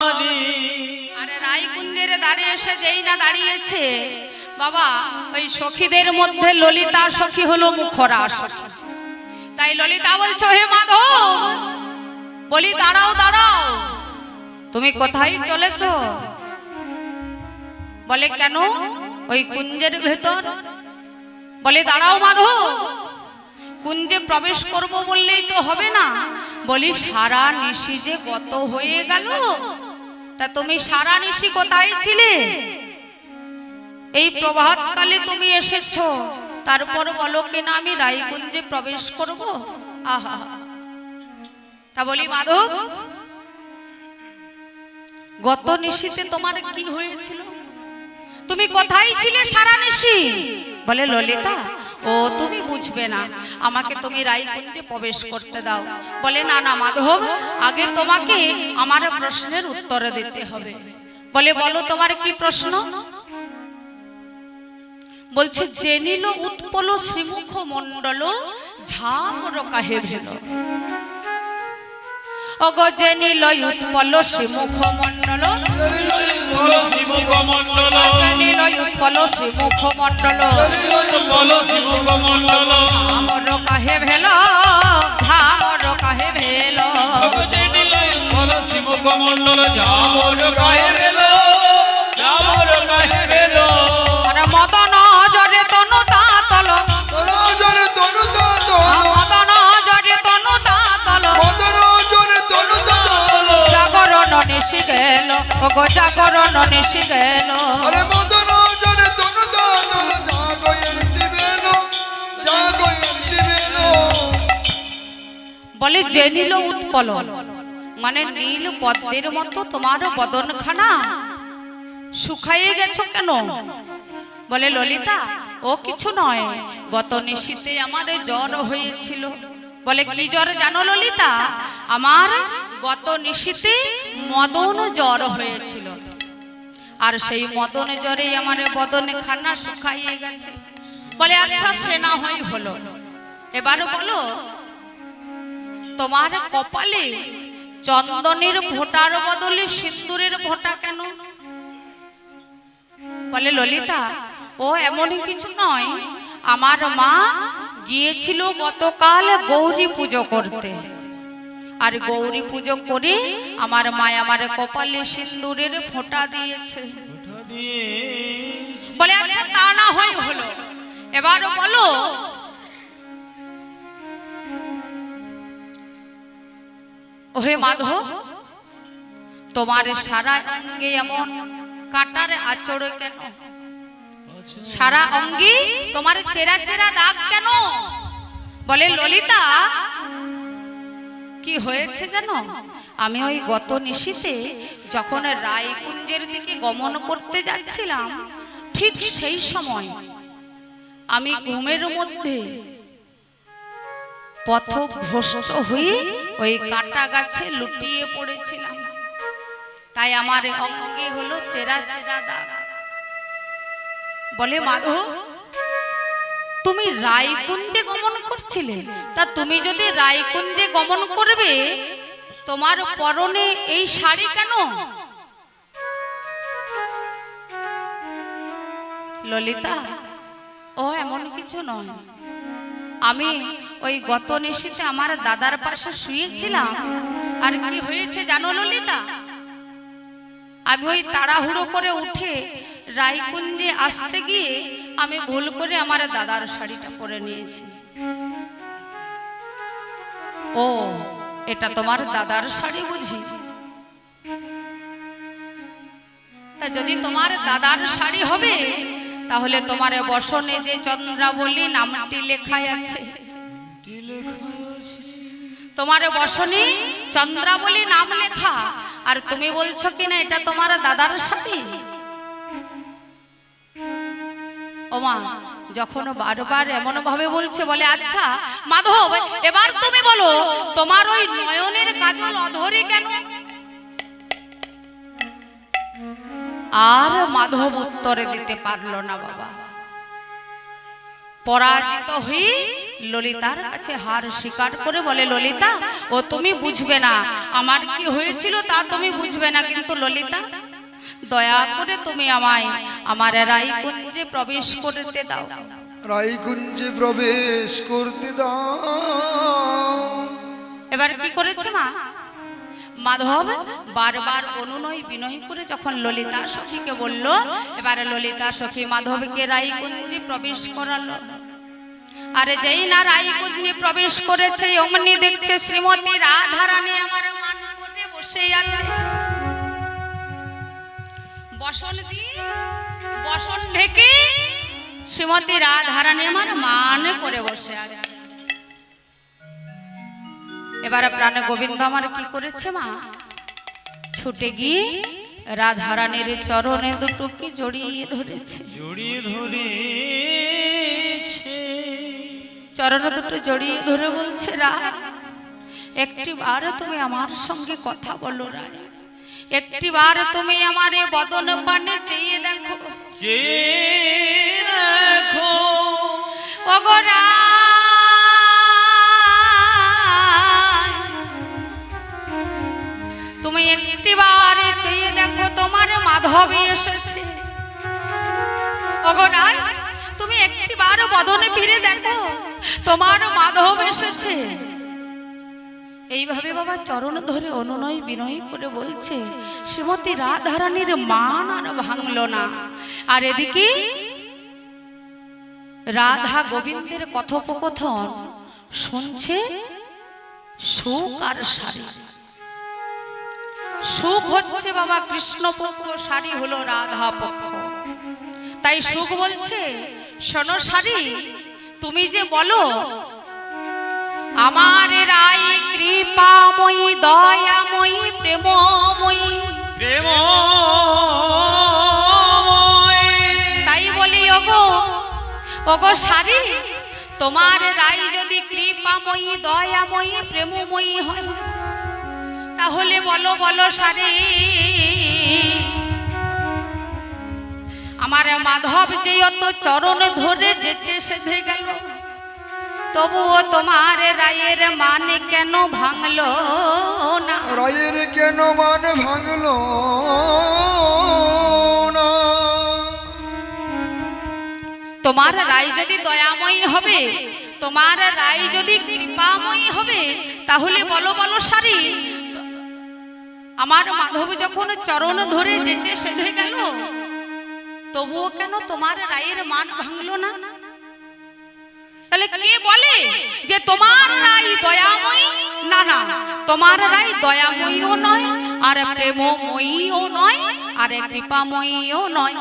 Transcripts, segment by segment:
আরে রায়কুঞ্জের দ্বারে এসে যেই না দাঁড়িয়েছে বাবা, ওই সখীদের মধ্যে ললিতা সখী হলো মুখরা সখী। তাই ললিতা বলছো, হে মাধব, বলি দাঁড়াও দাঁড়াও, তুমি কোথায় চলেছ? বলে কেন? ওই কুঞ্জের ভেতর। বলে দাঁড়াও মাধব, কুঞ্জে প্রবেশ করব বললেই তো হবে না। বলি সারা নিশি যে গত হয়ে গেল, তা তুমি সারা নিশি কোথায় ছিলে? এই প্রভাত কালে তুমি এসেছো, তারপর বলো কেনা আমি রায়কুঞ্জে প্রবেশ করব? আহা, তা বলি মাধব, গত নিশিতে তোমার কি হয়েছিল? তুমি কোথায় ছিলে সারা নিশি? বলে ললিতা, ও তুমি বুঝবে না, আমাকে তুমি রায়কুঞ্জে প্রবেশ করতে দাও। বলে না না মাধব, আগে তোমাকে আমার প্রশ্নের উত্তর দিতে হবে। বলে বলো তোমার কি প্রশ্ন? বলছে জেনিল উৎপল শ্রীমুখ মণ্ডল ঝামর কাহে ভেল। ওগো জেনিল উৎপল শ্রীমুখ মণ্ডল, জেনিল উৎপল শ্রীমুখ মণ্ডল ঝামর কাহে ভেল, ঝামর কাহে ভেল। জেনিল উৎপল শ্রীমুখ মণ্ডল ঝামর কাহে ভেল, ঝামর কাহে ভেল। মদন জরে তনু তাতল, মদন জরে তনু তাতল, জাগরণ নিশি গেল, ওগো জাগরণ নিশি গেল। বলে যে নীল উৎপল মানে নীল পদ্মের মতো তোমার বদনখানা, শুকাইয়ে গেছো কেন? বলে ললিতা, ও কিছু নয়, গত নিশীতে আমার জ্বর হয়েছিল। বলে কি জ্বর জানো ললিতা? আমার গত নিশীতে মদন জ্বর হয়েছিল, আর সেই মদন জ্বরে আমার বদন খানা শুকাইয়ে গেছে। বলে আচ্ছা সে না হয় হলো, এবার বলো তোমার কপালে চন্দনের ভোটার বদলে সিন্দুরের ভোটা কেন? বলে ললিতা, ও এমনই কিছু নয়, আমার মা গিয়েছিল গতকাল গৌরী পুজো করতে, আর গৌরী পুজো করে আমার মা আমার কপালে সিন্দুরের ফোঁটা দিয়েছে। বলে আচ্ছা তা না হয় হলো, এবার বলো ওহে মাধব, তোমার সারা অঙ্গে এমন কাটার আচড় কেন? সারা অঙ্গে তোমার চেরা চেরা দাগ কেন? বলে ললিতা, কি হয়েছে জানো? আমি ওই গত নিশীতে যখন রায়কুঞ্জের দিকে গমন করতে যাচ্ছিলাম, ঠিক সেই সময় আমি ঘুমের মধ্যে পথভ্রষ্ট হয়ে ওই কাটা গাছে লুটিয়ে পড়েছিলাম, তাই আমার অঙ্গে হলো চেরা চেরা দাগ। বলে মাধব, তুমি রায়কুঞ্জে গমন করছিলে, তা তুমি যদি রায়কুঞ্জে গমন করবে, তোমার পরনে এই শাড়ি কেন? ললিতা, ও এমন কিছু নয়, আমি ওই গত নিশীতে আমার দাদার পাশে শুয়েছিলাম, আর কি হয়েছে জানো ললিতা? আমি ওই তাড়াহুড়ো করে উঠে রায়কুঞ্জে আসতে গিয়ে আমি ভুল করে আমার দাদার শাড়িটা পরে নিয়েছি। ও, এটা তোমার দাদার শাড়ি বুঝি? তা যদি তোমার দাদার শাড়ি হবে, তাহলে তোমার বসনে যে চন্দ্রাবলী নামটি লেখা আছে, তোমার বসনে চন্দ্রাবলী নাম লেখা, আর তুমি বলছো কিনা এটা তোমার দাদার শাড়ি? ওমা, যখন বারবার এমন ভাবে বলছে, বলে আচ্ছা মাধব, এবার তুমি বলো তোমার ওই নয়নের কাজল অধরে কেন? আর মাধব উত্তরে দিতে পারলো না বাবা। পরাজিত হয়ে ললিতার কাছে হার স্বীকার করে বলে, ললিতা ও তুমি বুঝবে না, আমার কি হয়েছিল তা তুমি বুঝবে না, কিন্তু ললিতা দয়া করে তুমি আমায় আমার রায়কুঞ্জে প্রবেশ করতে দাও। রায়কুঞ্জে প্রবেশ করতে দাও। এবার কি করেছে মা? মাধব বারবার অনুনয় বিনয় করে যখন ললিতা সখীকে বলল, এবারে ললিতা সখী মাধবকে রায়কুঞ্জে প্রবেশ করালো। আরে যেই না রায়কুঞ্জে প্রবেশ করেছে, অমনি দেখছে শ্রীমতী রাধারানী আমার মান করে বসে আছে। বসন ঢেকে শ্রীমতী রাধারানী আমার মান করে বসে আছে। এবার প্রাণ গোবিন্দ আমার কি করেছে মা? ছুটে গিয়ে রাধারানীর চরণে দুটোকে জড়িয়ে ধরেছে। চরণ দুটো জড়িয়ে ধরে বলছে, রায় একটি বার তুমি আমার সঙ্গে কথা বলো, রায় একটি বার তুমি আমার বদন পানে চেয়ে দেখো, ওগো তুমি একটি বার চেয়ে দেখো তোমার মাধব এসেছে। ওগো রায় তুমি একটি বার বদনে ফিরে দেখো তোমার মাধব এসেছে। এইভাবে বাবা চরণ ধরে অনুনয় বিনয় করে বলছে। শ্রীমতী রাধারানীর মান আর ভাঙলো না। আর এদিকে রাধা গোবিন্দের কথোপকথন শুনছে সুখ আর শাড়ি। সুখ হচ্ছে বাবা কৃষ্ণপক্ষ, শাড়ি হলো রাধা পক্ষ। তাই সুখ বলছে, শোনো শাড়ি, তুমি যে বলো আমার রাই কৃপাময়ী দয়াময়ী প্রেমময়ী, তাই বলি ওগো ওগো শাড়ি, তোমার রাই যদি কৃপাময়ী দয়াময়ী প্রেমময়ী হয়, তাহলে বলো বলো শাড়ি, আমার মাধব যে অত চরণ ধরে যেচে সেধে গেল, তবুও তোমার রায়ের মান কেন ভাঙলো না? রায়ের কেন মান ভাঙলো না? তোমার রায় যদি দয়াময়ী হবে, তোমার রায় যদি কৃপাময়ী হবে, তাহলে বলো বলো শাড়ি, আমার মাধব যখন চরণ ধরে যেচে সেধে গেল, তবুও কেন তোমার রায়ের মান ভাঙলো না? তাহলে কে বলে যে তোমার রায় দয়াময়ী? না না, তোমার রায় দয়াময়ীও নয়, আর প্রেমময়ীও নয়, আর কৃপাময়ীও নয়।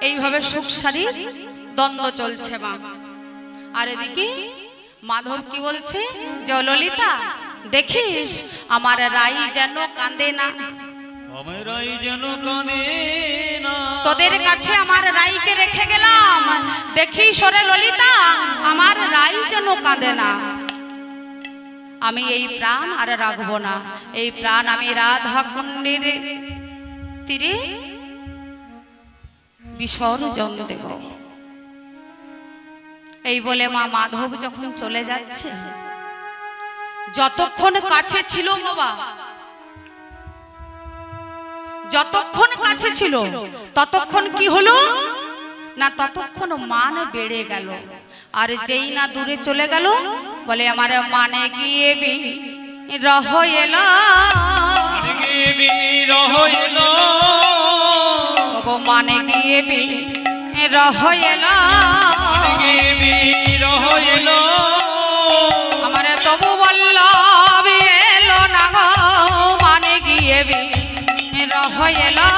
এইভাবে সুখ শাড়ির দ্বন্দ্ব চলছে মা। আর এদিকে মাধব কি বলছে, যে ললিতা দেখিস আমার রাই যেন কাঁদে না, তোদের কাছে আমার রাইকে রেখে গেলাম, দেখিস ওরে ললিতা আমার রাই যেন কাঁদে না। আমি এই প্রাণ আর রাখবো না, এই প্রাণ আমি রাধা কুণ্ডের তীরে বিসর্জন দেব। এই বলে মা মাধব যখন চলে যাচ্ছে, যতক্ষণ কাছে ছিল বাবা, যতক্ষণ কাছে ছিল ততক্ষণ কি হলো না, ততক্ষণ মান বেড়ে গেল। আর যেই না দূরে চলে গেল, বলে আমার মানে গিয়ে রহ এলো, মানে গিয়ে রহ এলো, আমার তবু বলল এলো না গো, মানে গিয়ে রহ এলো।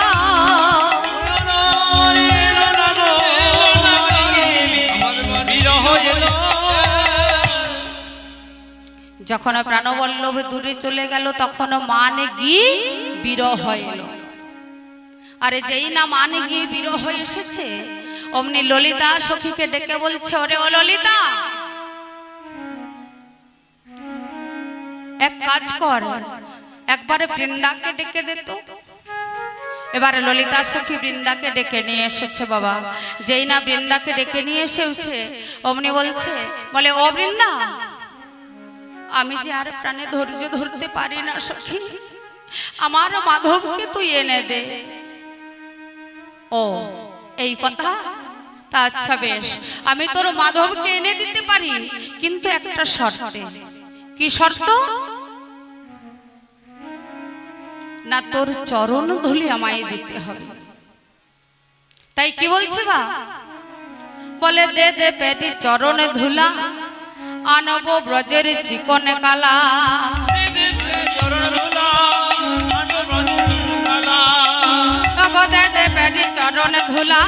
যখন প্রাণবল্লভ দূরে চলে গেল, তখন মানে গিয়ে বিরহ এলো। আরে যেই না মানে গিয়ে বিরহ এসেছে, অমনি ললিতা সখীকে ডেকে বলছে, ওরে ও ললিতা, এক কাজ কর, একবারে বৃন্দাকে ডেকে দে তো। এবারে ললিতা সখী বৃন্দাকে ডেকে নিয়ে এসেছে বাবা। যেই না বৃন্দাকে ডেকে নিয়ে এসেছে অমনি বলে ও বৃন্দা, আমি যে আর প্রাণে ধৈর্য ধরতে পারি না সখী, আমার মাধবকে তুই এনে দে। ও এই কথা, তা আচ্ছা বেশ, আমি তোর মাধবকে এনে দিতে পারি, কিন্তু একটা শর্তে। কি শর্ত? না তোর চরণ ধুলি আমায় দিতে হবে। তাই কি বলছে বা? বলে দে দে পেটি চরণ ধুলা, আনব ব্রজের চিকন কালা। দে দে পেটি চরণ ধুলা,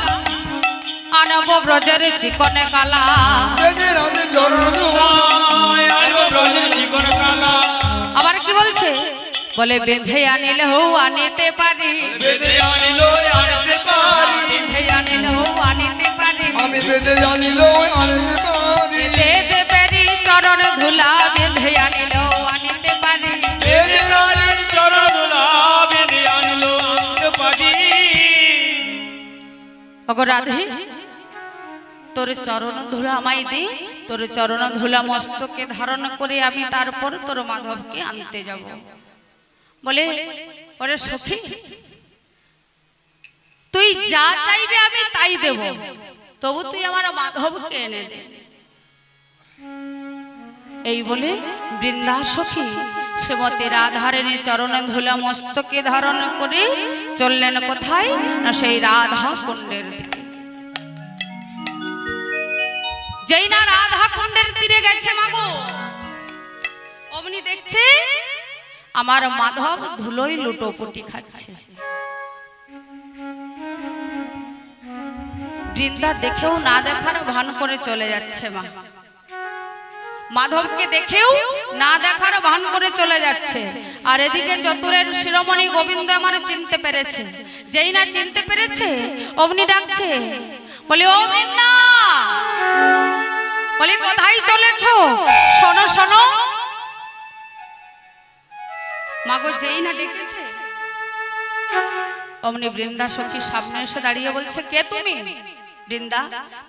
আনব ব্রজের চিকন কালা। আবার কি বলছে? বলে বেঁধে আনিলেও আনিতে পারি, বেঁধে আনিলেও আনিতে পারি, বেঁধে আনিলেও আনিতে পারি, আমি বেঁধে আনিলেও আনিতে পারি। দে দে পেটি চরণ ধুলা, বেঁধে আনিলেও আনিতে পারি, বেঁধে চরণ ধুলা, বেঁধে আনিলেও আনিতে পারি। ওগো রাধে, তোর চরণ ধুলা আমায় দে, তোর চরণ ধুলা মস্তকে ধারণ করে আমি তারপর তোর মাধবকে আনতে যাব। বলে ওরে সখী, তুই যা চাইবে আমি তাই দেব, তবু তুই আমার মাধবকে এনে দে। এই বলে বৃন্দা সখী শ্রীমতী রাধারানী চরণ ধুলা মস্তকে ধারণ করে চললেন কোথায়? না সেই রাধা কুণ্ডের দিকে। যেই না রাধা কুণ্ডের তীরে গেছে মাগো, অমনি দেখছে আমার মাধব ধুলোই লুটোপুটি খাচ্ছে। বৃন্দা দেখেও না দেখার ভান করে চলে যাচ্ছে। মা মাধবকে দেখেও না দেখার ভান করে চলে যাচ্ছে। আর এদিকে চতুরের শিরোমণি গোবিন্দ আমার চিনতে পেরেছে। যেই না চিনতে পেরেছে অমনি ডাকছে, বলে ও বৃন্দা, বলে কোথায় চলেছো? শোনো শোনো। মাগো যেই না ডেকেছে অমনি বৃন্দা সখী সামনে এসে দাঁড়িয়ে বলছে, কে তুমি? বৃন্দা,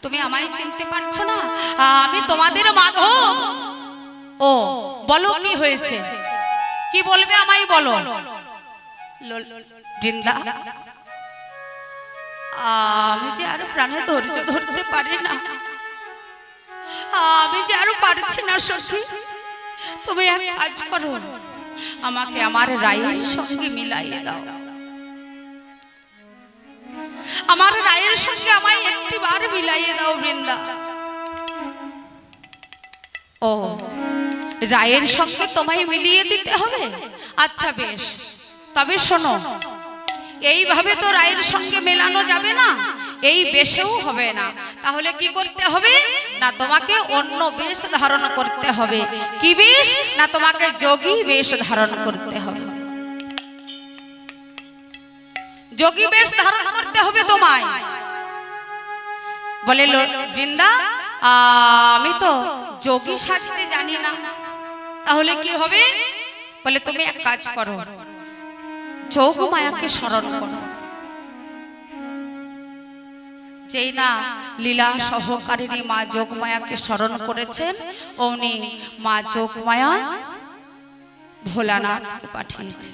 তুমি আমায় চিনতে পারছো না? আমি তোমাদের মাধব। ও বলো কি হয়েছে? কি বলবে আমায় বলো। বৃন্দা, আমি যে আর প্রাণে ধৈর্য ধরতে পারি না, আমি যে আরো পারছি না সখী, তুমি এক কাজ করো, আমাকে আমার রায়ের সঙ্গে মিলাইয়ে দাও। আমার রায়ের সঙ্গে আমায় একটিবার মিলাইয়ে দাও বৃন্দা। ও রায়ের সঙ্গে তোমায় মিলিয়ে দিতে হবে? আচ্ছা বেশ, তবে শোনো, এইভাবে তো রায়ের সঙ্গে মেলানো যাবে না, এই বেশেও হবে না। তাহলে কি করতে হবে? না তোমাকে অন্য বেশ ধারণ করতে হবে। কি বেশ? না তোমাকে যোগী বেশ ধারণ করতে হবে। যোগী বেশ ধারণ করতে হবে তোমায়। বলে বৃন্দা, আমি তো যোগী সাজতে জানি না। তাহলে কি হবে? বলে তুমি এক কাজ করো, যোগমায়াকে স্মরণ করো। যেই না লীলা সহকারিণী মা যোগমায়াকে স্মরণ করেছেন, অমনি মা যোগমায়া ভোলানাথকে পাঠিয়েছে।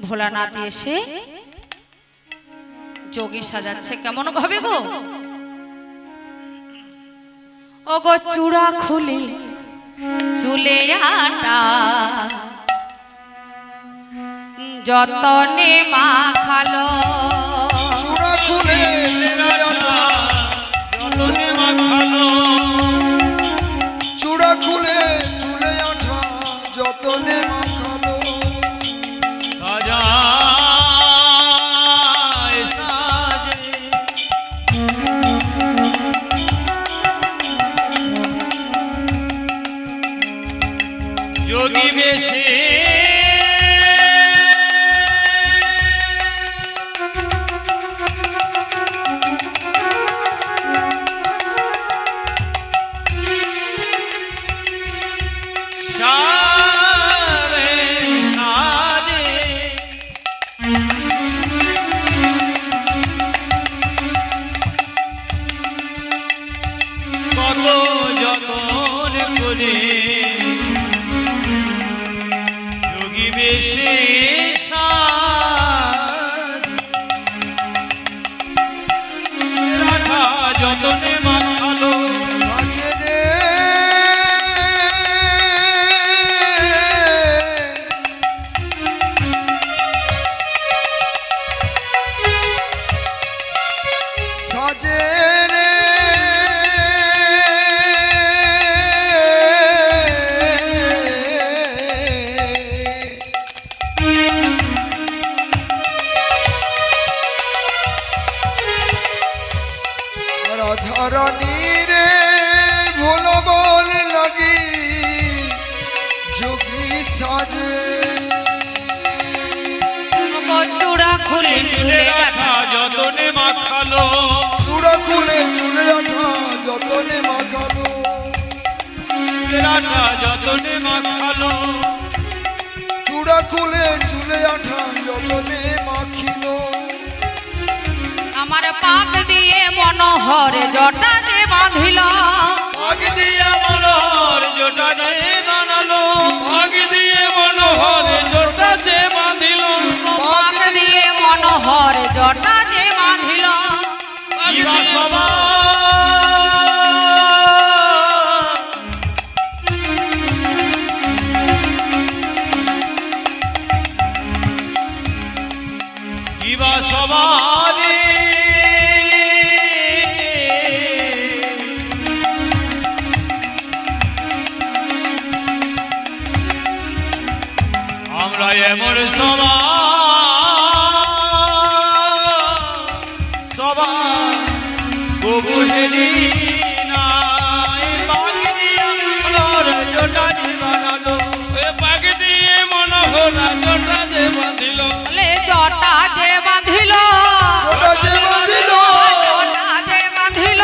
ভোলানাথ এসে যোগী সাজাচ্ছে। কেমন ভাবে গো? ও গো চূড়া খুলি চুলে আটা, যতনে মাখালো। চূড়া খুলে চুলে আটা, যতনে মাখালো। চূড়া খুলে চুলে আটা, যতনে মাখালো। সাজায় সাজে যোগী বেশে সাজে বেশে রাধা যতনে মাখালো সাজে রে সাজে রে রাধারানী রে ভোলা বল লাগি যোগী সাজে চূড়া খুলে চুলে রাধা যতনে মাখালো চূড়া খুলে চুলে আঠা যতনে মাখানো রাধা যতনে মাখালো চূড়া খুলে চুলে আঠা যতনে মাখিল আমার পাক দিয়ে মনোহর জটা যে বাঁধিল আগ দিয়ে মনোহর জোটা যে বানালো আগ দিয়ে মনোহর জোটা যে বাঁধিল পাক দিয়ে মনোহর জটা যে বাঁধিল ইবা সবা ইবা সবারে আমরা এমন সবা গবু হেলি নাই পাক দিয়ে মনোহর জোটা যে বানালো পাক দিয়ে মনোহর জোটা যে বাঁধিল বলে জটা যে বাঁধিল জোটা যে বাঁধিল জটা যে বাঁধিল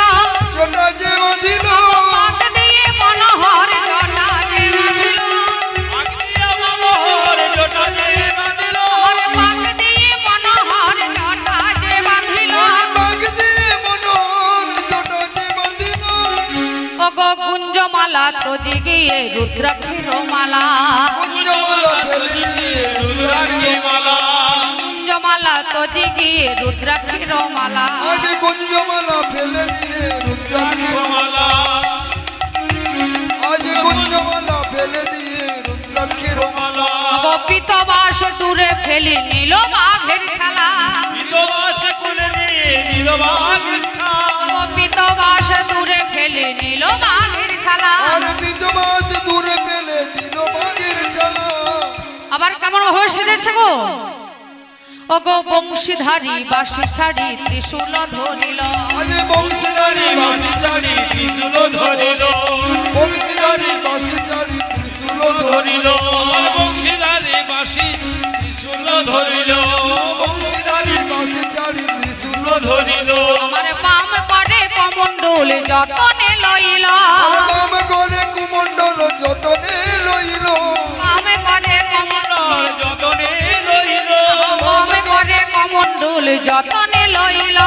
জোটা যে বাঁধিল পাক দিয়ে মনোহর জটা যে বাঁধিল পাক দিয়ে মনোহর জোটা যে বাঁধিল আমার পাক দিয়ে মনোহর জটা যে বাঁধিল আগ দিয়ে মনোহর জোটা যে বাঁধিল ও গো কুঞ্জমালা তো জিগিয়ে রুদ্রাক্ষীর মালা কুঞ্জমালা ফেলে দিয়ে রুদ্রাক্ষী মালা কুঞ্জমালা তো জিগিয়ে রুদ্রাক্ষীর মালা আজ কুঞ্জমালা ফেলে দিয়ে রুদ্রাক্ষীর মালা আজ কুঞ্জমালা ফেলে দিয়ে রুদ্রাক্ষীর মালা গোপিত বাস দূরে ফেলি নিল বাঘের ছালা বিধবাস কোলে নিয়ে নীলবাগ গোপিত বাস দূরে ফেলি নিল বাঘের ছালা আর বিধবাস দূরে ফেলে দিল বাঘের চালা আবার কেমন হয়ে সেজেছে গো ও গো বংশীধারী বাসি ছাড়ি ত্রিশূল ধরিল আজ বংশীধারী বাসি চাড়ি ত্রিশূল ধরিল বংশীধারী বাসি চারি ত্রিশূল ধরিল বংশীধারী বাসি ত্রিশূল ধরিল বংশীধারী বাসি চারি ত্রিশূল ধরিল আমার বাম করে কমণ্ডল যতনে লইল বাম করে কুমণ্ডল যতনে লইল বাম করে কমণ্ডল যতনে লইল বাম করে কমণ্ডল যতনে লইল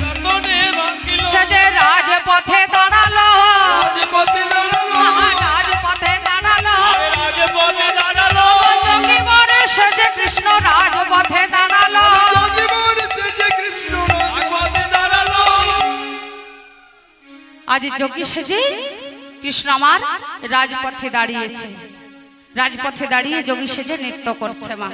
যতনে বাঁকিল সে যে রাজপথে দাঁড়ালো রাজপথে দাঁড়ালো রাজপথে দাঁড়ালো রাজপথে দাঁড়ালো যোগী বরে সে যে কৃষ্ণ রাজপথে দাঁড়ালো যোগীবর সেজে কৃষ্ণ রাজপথে দাঁড়ালো আজ যোগী সেজে কৃষ্ণ আমার রাজপথে দাঁড়িয়েছে রাজপথে দাঁড়িয়ে যোগী সেজে নৃত্য করছে মা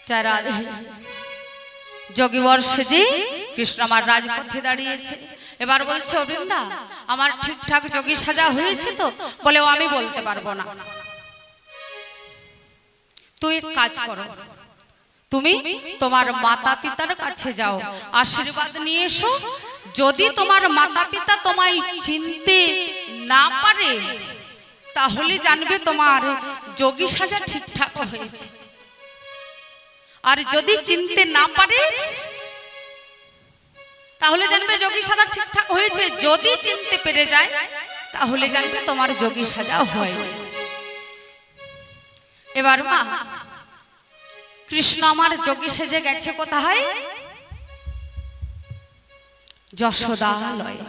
জয় রাধে। যোগীবর সেজে কৃষ্ণ আমার রাজপথে দাঁড়িয়েছে। এবার বলছে ও বৃন্দা, আমার ঠিকঠাক যোগী সাজা হয়েছে তো? বলে ও আমি বলতে পারবো না। তুই এক কাজ করো, তুমি তোমার মাতা পিতার কাছে যাও, আশীর্বাদ নিয়ে এসো। যদি তোমার মাতা পিতা তোমায় চিনতে না পারে তাহলে জানবে তোমার যোগী সাজা ঠিকঠাক হয়েছে। আর যদি চিনতে না পারে তাহলে জানবে যোগী সাজা ঠিকঠাক হয়েছে। যদি চিনতে পেরে যায় তাহলে জানবে তোমার যোগী সাজা হয়। এবার মা কৃষ্ণ আমার যোগী সেজে গেছে কোথায়? যশোদালয়ে।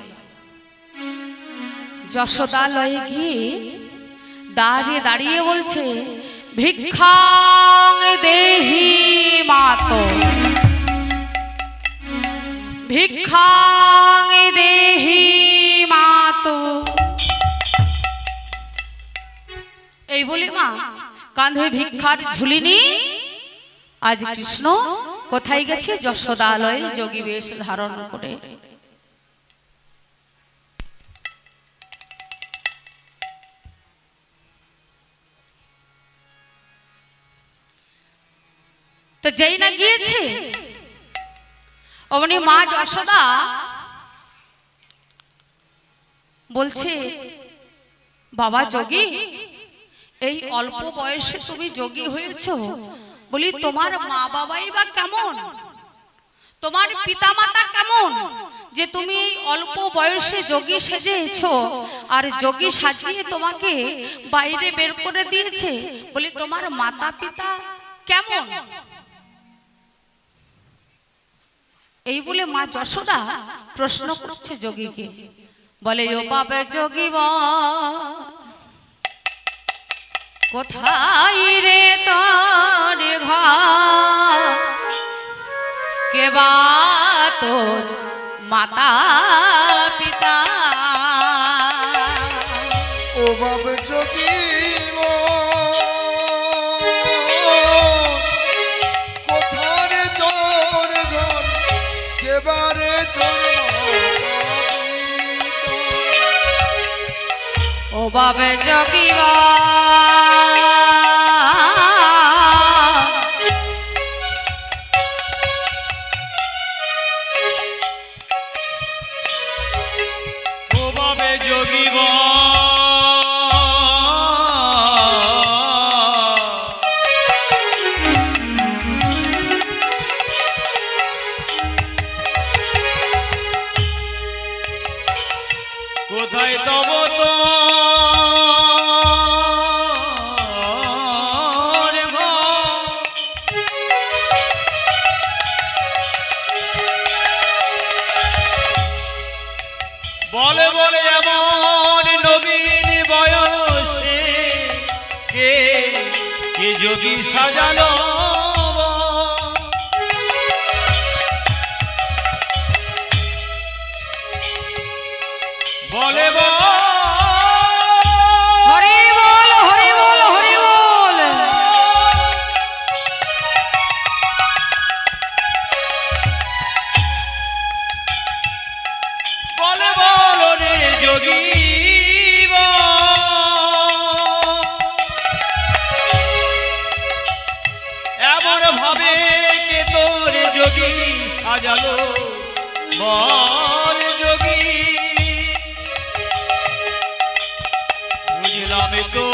যশোদালয়ে গিয়ে দাঁড়িয়ে দাঁড়িয়ে বলছে, ভিক্ষাং দেহি মাতো, ভিক্ষাং দেহি মাতো। এই বলে মা কাঁধে ভিক্ষার ঝুলি নিয়ে আজ কৃষ্ণ কোথায় গেছে? যশোদালয়ে যোগী বেশ ধারণ করে। তো যেই না গিয়েছে অমনি মা যশোদা বলছে, বাবা যোগী, এই অল্প বয়সে তুমি যোগী হয়েছো, বলি তোমার মা বাবাই বা কেমন, তোমার পিতা মাতা কেমন যে তুমি এই অল্প বয়সে যোগী সেজেছো? আর যোগী সাজিয়ে তোমাকে বাইরে বের করে দিয়েছে, বলি তোমার মাতা পিতা কেমন? এই বলে মা যশোদা প্রশ্ন করছে যোগীকে। বলে ও বাবা যোগী কোথায় রে তোর ঘর, কে বা তোর মাতা পিতা? ও বাব যোগী কোথারে তোর ঘর, কেবারে তোর ও বাবে যোগী ও বাবে যোগী কোথায় তব তোর ঘর? বলে বলে এমন নবীন বয়সে কে কে যোগী সাজালো? বলে হরি বল, হরি বল, হরি বল। বলে বলো রে যোগী এমন ভাবে কে তোর যোগী সাজালো? বল যোগী বুঝলাম তো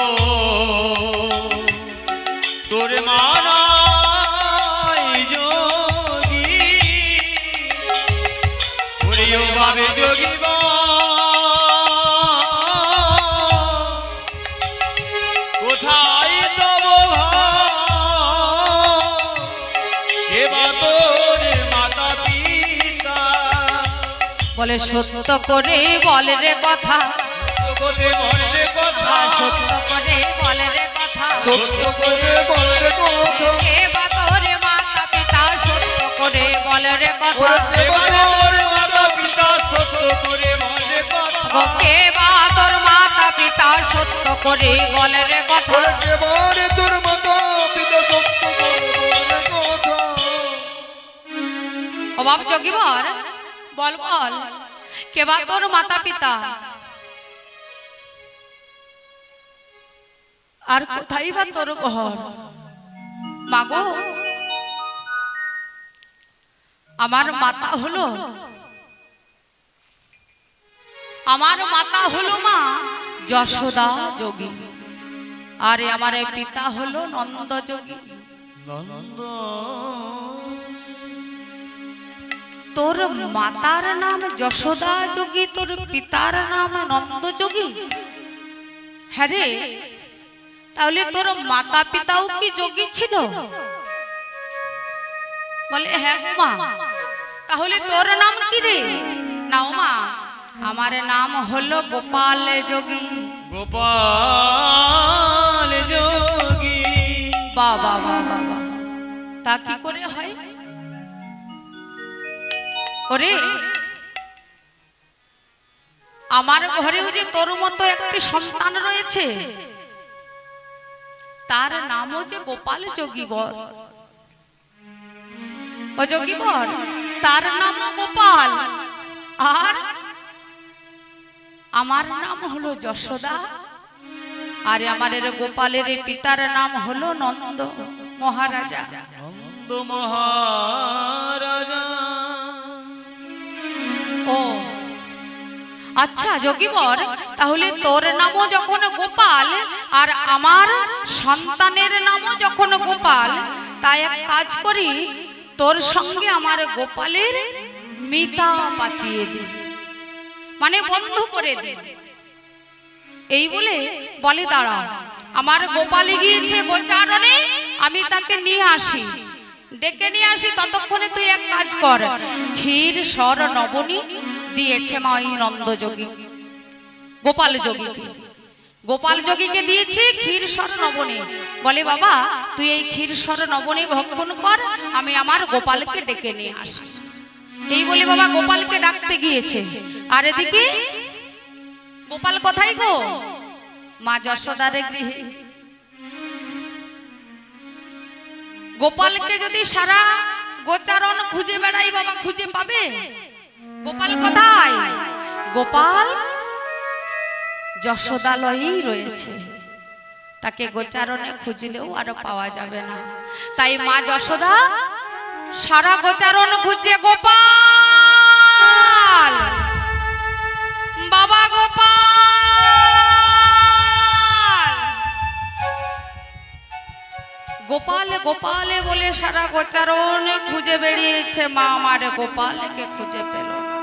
তোর মানাই যোগী, ওরে ও ভাবে যোগী কোথায় তব এবার তোর মাতা পিতা? বলে সত্য করে বলে রে কথা, কোথায় বলে কথা, সত্য করে বলে রে কথা, সত্য করে বলে কথা, কে বা তোর মাতা পিতা? সত্য করে বলে রে কথা, ওরে কেবা তোর মাতা পিতা সত্য করে বলে কথা, কে বা তোর মাতা পিতা? সত্য করে বলে রে কথা। ওরে কেবারে তোর মাতা পিতা সত্য করে বলে কথা। ও স্বভাব যোগীবর, বল বল কে বা তোর মাতা পিতা, আর কোথায় বা তোর ঘর? মাগো, আমার মাতা হলো মা যশোদা যোগী, আর আমার পিতা হলো নন্দ যোগী। নন্দ তোর মাতার নাম যশোদা যোগী, তোর পিতার নাম নন্দ যোগী? হ্যাঁ রে, তাহলে তোর মাতা পিতাও কি যোগী ছিল? বলে হ্যাঁ মা। তাহলে তোর নাম কি রে? নাও মা, আমার নাম হলো গোপাল যোগী। গোপাল যোগী। বাবা বাবা বাবা, তা কি করে হয়? ওরে, আমার ঘরেও যে তোর মতো একটি সন্তান রয়েছে, তার নামও যে গোপাল যোগীবর। ও যোগীবর, তার নাম গোপাল, আর আমার নাম হলো যশোদা, আর আমার গোপালের পিতার নাম হলো নন্দ মহারাজা। নন্দ মহারাজা। ও আচ্ছা যোগীবর, তাহলে তোর নামও যখন গোপাল আর আমার সন্তানের নামও যখন গোপাল, তাই এক কাজ করি, তোর সঙ্গে আমার গোপালের মিতা পাতিয়ে দে, মানে বন্ধু করে দে। এই বলে দাঁড়া, আমার গোপালে গিয়েছে গোচারণে, আমি তাকে নিয়ে আসি, ডেকে নিয়ে আসি। ততক্ষণে তুই এক কাজ কর, ক্ষীর সর নবনী দিয়েছে মা ওই নন্দ যোগী, গোপাল যোগীকে দিয়েছে ক্ষীর সর নবনী। বলে বাবা, তুই এই ক্ষীর সর নবনী ভক্ষণ কর, আমি আমার গোপালকে ডেকে নিয়ে আসি। এই বলে বাবা গোপালকে ডাকতে গিয়েছে। আর এদিকে গোপাল কোথায় গো? মা যশোদার গৃহে। গোপালকে যদি সারা গোচারণ খুঁজে বেড়াই বাবা, খুঁজে পাবে? গোপাল কোথায়? গোপাল যশোদালয়েই রয়েছে, তাকে গোচারণে খুঁজলেও আর পাওয়া যাবে না। তাই মা যশোদা সারা গোচারণ খুঁজে, গোপাল বাবা, গোপাল গোপাল বলে সারা গোচারণ খুঁজে বেরিয়েছে। মা আমার গোপালকে খুঁজে পেল না।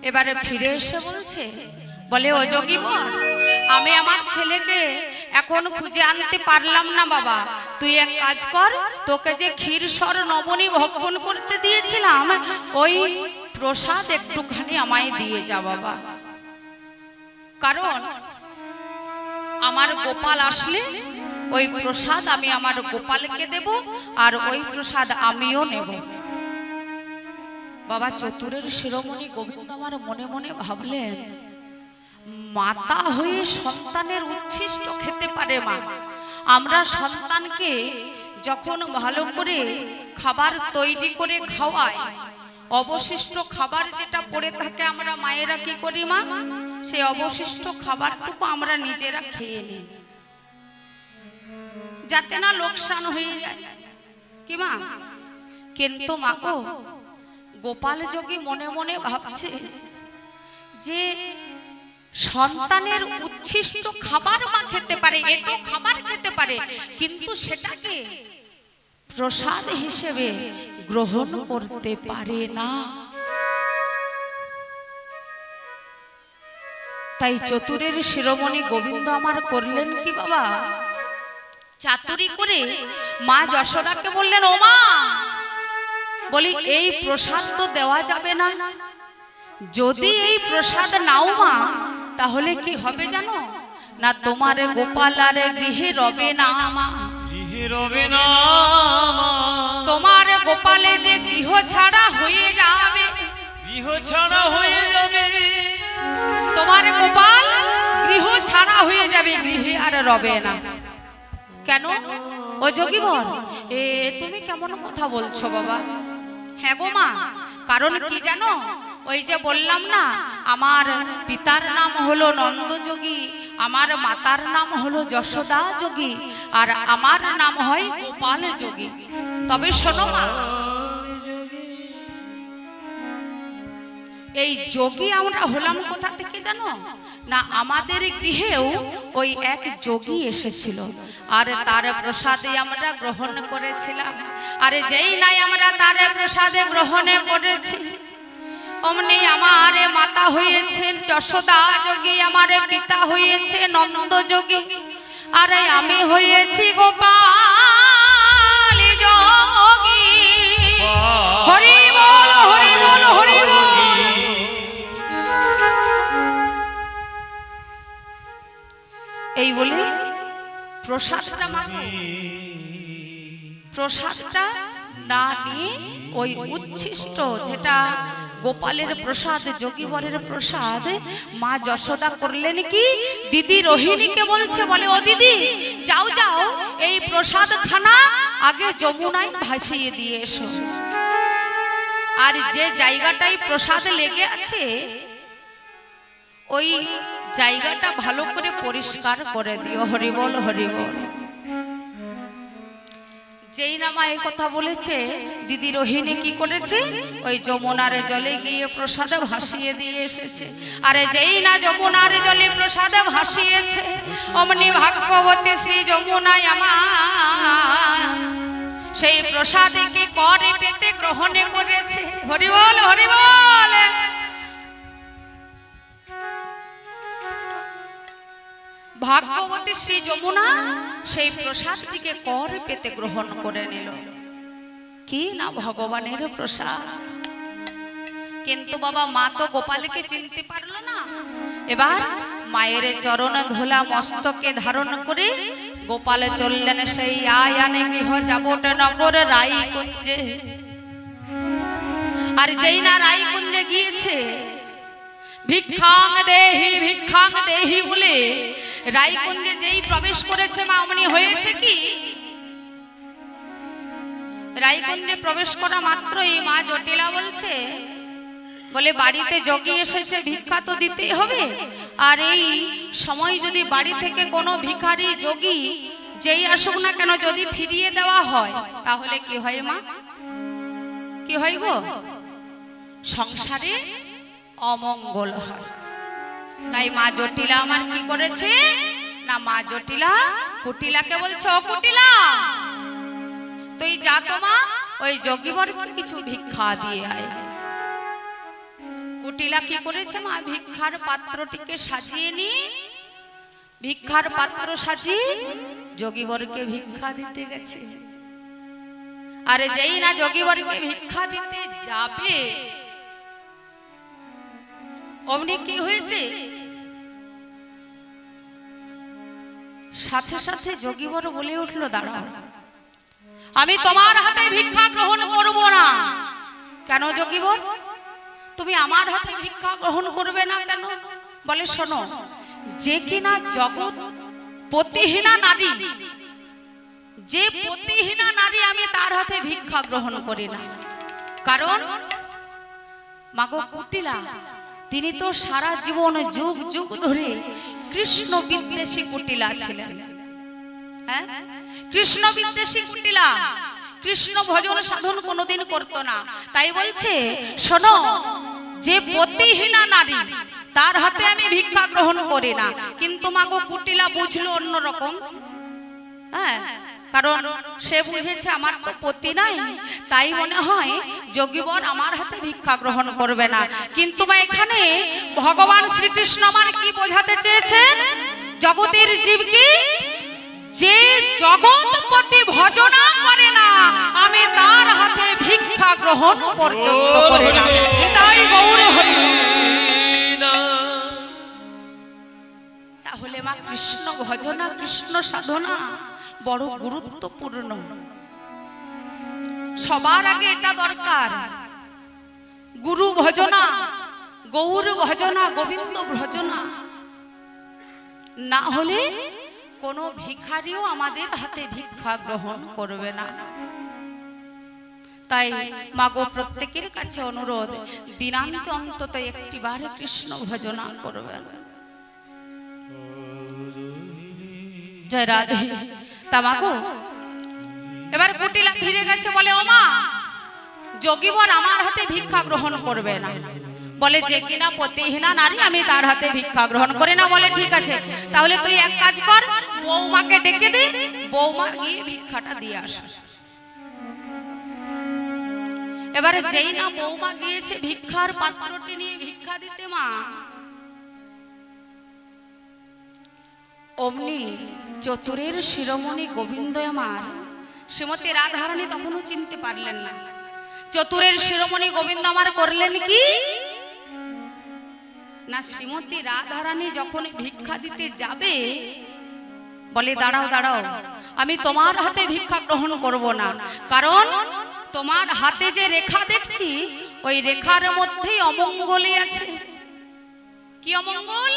এবারে ফিরে এসে বলছে, বলে ও যোগীবর, আমি আমার ছেলেকে এখন খুঁজে আনতে পারলাম না বাবা, তুই এক কাজ কর, তোকে যে ক্ষীর সর নবনী ভক্ষণ করতে দিয়েছিলাম, ওই প্রসাদ একটুখানি আমায় দিয়ে যা বাবা, কারণ আমার গোপাল আসলে ওই প্রসাদ আমি আমার গোপালকে দেব, আর ওই প্রসাদ আমিও নেব। বাবা চতুরের শিরোমণি গোবিন্দ আমার মনে মনে ভাবলেন, মাতা হয়ে সন্তানের উচ্ছিষ্ট খেতে পারে মা। আমরা সন্তানকে যখন ভালো করে খাবার তৈরি করে খাওয়াই, অবশিষ্ট খাবার যেটা পড়ে থাকে আমরা মায়েরা কি করি মা, সেই অবশিষ্ট খাবারটুকু আমরা নিজেরা খেয়ে নিই, যাতে না লোকসান হয়ে যায় কি মা। কিন্তু মা গো, গোপাল যোগী মনে মনে ভাবছে যে সন্তানের উচ্ছিষ্ট খাবার মা খেতে পারে, এটো খাবার খেতে পারে, কিন্তু সেটাকে প্রসাদ হিসেবে গ্রহণ করতে পারে না। তাই চতুরের শিরোমণি গোবিন্দ আমার করলেন কি বাবা, চাতুরি করে মা যশোদাকে বললেন, ও মা, বলি এই প্রসাদ তো দেওয়া যাবে না, যদি এই প্রসাদ নাও মা, তাহলে কি হবে জানো না, তোমার গোপাল আর গৃহে রবে না মা, গৃহে রবে না মা। তোমার গোপালে যে গৃহ ছাড়া হয়ে যাবে, গৃহ ছাড়া হয়ে যাবে, তোমার গোপাল গৃহ ছাড়া হয়ে যাবে, গৃহে আর রবে না। কেন? ও যোগীবর, তুমি কেমন কথা বলছো বাবা? হ্যাঁ গো মা, কারণ কি জানো, ওই যে বললাম না, আমার পিতার নাম হলো নন্দ যোগী, আমার মাতার নাম হলো যশোদা যোগী, আর আমার নাম হয় গোপাল যোগী। তবে শোনো মা, এই যোগী আমরা হলাম কোথা থেকে জানো না? আমাদের গৃহেও ওই এক যোগী এসেছিল, আর তার প্রসাদে আমরা গ্রহণ করেছিলাম। আরে যেই নাই আমরা তার প্রসাদে গ্রহণ করেছি, অমনি আমার মাতা হয়েছেন যশোদা যোগী, আমার পিতা হয়েছে নন্দ যোগী, আরে আমি হয়েছি গোপাল যোগী। হরি বল, হরি বল, হরি বল। এই বলে প্রসাদটা প্রসাদটা না নিয়ে ওই উচ্ছিষ্ট, যেটা গোপালের প্রসাদ, যোগীবরের প্রসাদ, মা যশোদা করলেন কি, দিদি রোহিণীকে বলছে, বলে ও দিদি, যাও যাও, এই প্রসাদ খানা আগে যমুনায় ভাসিয়ে দিয়ে এসো, আর যে জায়গাটায় প্রসাদ লেগে আছে ওই জায়গাটা ভালো করে পরিষ্কার করে দিও। হরি বল, হরি বল। যেই না মা এই কথা বলেছে, দিদি রোহিণী কি করেছে, ওই যমুনার জলে গিয়ে প্রসাদে ভাসিয়ে দিয়ে এসেছে। আরে যেই না যমুনার জলে প্রসাদে ভাসিয়েছে, অমনি ভাগ্যবতী শ্রী যমুনায় আমার সেই প্রসাদকে করে পেতে গ্রহণ করেছে। হরি বল, হরি বল। ভাগ্যবতী শ্রী যমুনা সেই প্রসাদটিকে কর পেতে গ্রহণ করে নিল। কি না ভগবানের প্রসাদ। কিন্তু বাবা, মা তো গোপালকে চিনতে পারলো না। এবার মায়ের চরণ ধুলা মস্তকে ধারণ করে গোপাল চললেন সেই আয়ানে গৃহ যাবট নগর রায়কুঞ্জে। আর যেই না রায়কুঞ্জে গিয়েছে, ভিক্ষাং দেহি, ভিক্ষাং দেহি বলে রায়কুঞ্জে যেই প্রবেশ করেছে মা, অমনি হয়েছে কি, রায়কুঞ্জে প্রবেশ করা মাত্রই মা জটিলা বলছে, বলে বাড়িতে যোগী এসেছে, ভিক্ষা তো দিতেই হবে। আর এই সময় যদি বাড়ি থেকে কোনো ভিখারি যোগী যেই আসুক না কেন, যদি ফিরিয়ে দেওয়া হয়, তাহলে কি হয় মা? কি হয় গো? সংসারে অমঙ্গল হয়। তাই মা জটিলা আমার কি করেছে না, মা জটিলা কুটিলাকে বলছে, ও কুটিলা, তুই যা তো মা, ওই যোগীবরকে কিছু ভিক্ষা দিয়ে আয়। কুটিলা কি করেছে মা, ভিক্ষার পাত্রটিকে সাজিয়ে নি, ভিক্ষার পাত্র সাজিয়ে যোগীবরকে ভিক্ষা দিতে গেছে। আরে যেই না যোগীবরকে ভিক্ষা দিতে যাবে, অমনি কি হয়েছে, সাথে সাথে যোগীবর বলে উঠলো, দাঁড়াও, আমি তোমার হাতে ভিক্ষা গ্রহণ করব না। কেন যোগীবর, তুমি আমার হাতে ভিক্ষা গ্রহণ করবে না কেন? বলে শোনো, যে কিনা জগৎ পতিহীনা নারী, যে পতিহীনা নারী, আমি তার হাতে ভিক্ষা গ্রহণ করি না। কারণ মাগো কুটিলা, তিনি তো সারা জীবন যুগ যুগ ধরে কৃষ্ণ বিদ্বেষী কুটিলা ছিলেন। হ্যাঁ, কৃষ্ণ বিদ্বেষী কুটিলা, কৃষ্ণ ভজন সাধন কোনোদিন করতো না। তাই বলছে, শোনো, যে পতিহীনা নারী, তার হাতে আমি ভিক্ষা গ্রহণ করি না। কিন্তু মাগো কুটিলা বুঝলো অন্যরকম। হ্যাঁ, কারণ সে বুঝেছে আমার তো পতি নাই, তাই মনে হয় যোগীবর আমার হাতে ভিক্ষা গ্রহণ করবে না। কিন্তু মা, এখানে ভগবান শ্রীকৃষ্ণ আমার কি বোঝাতে চেয়েছেন, জগতের জীবকে, যে জগৎপতি ভজনা করে না, আমি তার হাতে ভিক্ষা গ্রহণ পর্যন্ত করি না। তাই গৌর হরি। তাহলে মা, কৃষ্ণ ভজনা, কৃষ্ণ সাধনা বড় গুরুত্বপূর্ণ। সবার আগে এটা দরকার, গুরু ভজনা, গৌর ভজনা, গোবিন্দ ভজনা। না হলে কোনো ভিখারিও আমাদের হাতে ভিক্ষা গ্রহণ করবে না। তাই মাগো প্রত্যেকের কাছে অনুরোধ, দিনান্তে অন্তত একটিবার কৃষ্ণ ভজনা করবেন। জয় রাধে। তা মাগো এবার কুটিলা ফিরে গেছে, বলে ও মা, যোগীবর আমার হাতে ভিক্ষা গ্রহণ করবে না। বলে যে কিনা পতিহীনা নারী, আমি তার হাতে ভিক্ষা গ্রহণ করি না। বলে ঠিক আছে, তাহলে তুই এক কাজ কর, বৌমাকে ডেকে দে, বৌমা গিয়ে ভিক্ষাটা দিয়ে আস। এবারে যেই না বৌমা গিয়েছে ভিক্ষার পাত্রটি নিয়ে ভিক্ষা দিতে, মা অমনি চতুরের শিরোমণি গোবিন্দ আমার শ্রীমতী রাধারানী তখনও চিনতে পারলেন না। চতুরের শিরোমণি গোবিন্দ আমার করলেন কি না, শ্রীমতী রাধারানী যখন ভিক্ষা দিতে যাবে বলে দাঁড়াও দাঁড়াও, আমি তোমার হাতে ভিক্ষা গ্রহণ করব না, কারণ তোমার হাতে যে রেখা দেখছি ওই রেখার মধ্যেই অমঙ্গলই আছে। কি অমঙ্গল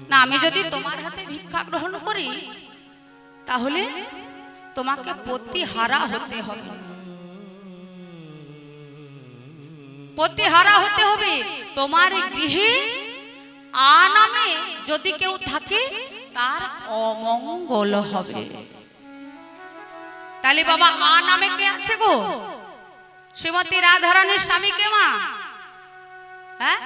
না, আমি যদি তোমার হাতে ভিক্ষা গ্রহণ করি তাহলে তোমাকে পতিহারা হতে হবে, পতিহারা হতে হবে। তোমার গৃহে আ নামে যদি কেউ থাকে তার অমঙ্গল হবে। তাহলে বাবা আ নামে কে আছে গো? শ্রীমতী রাধারানীর স্বামী কে মা? হ্যাঁ,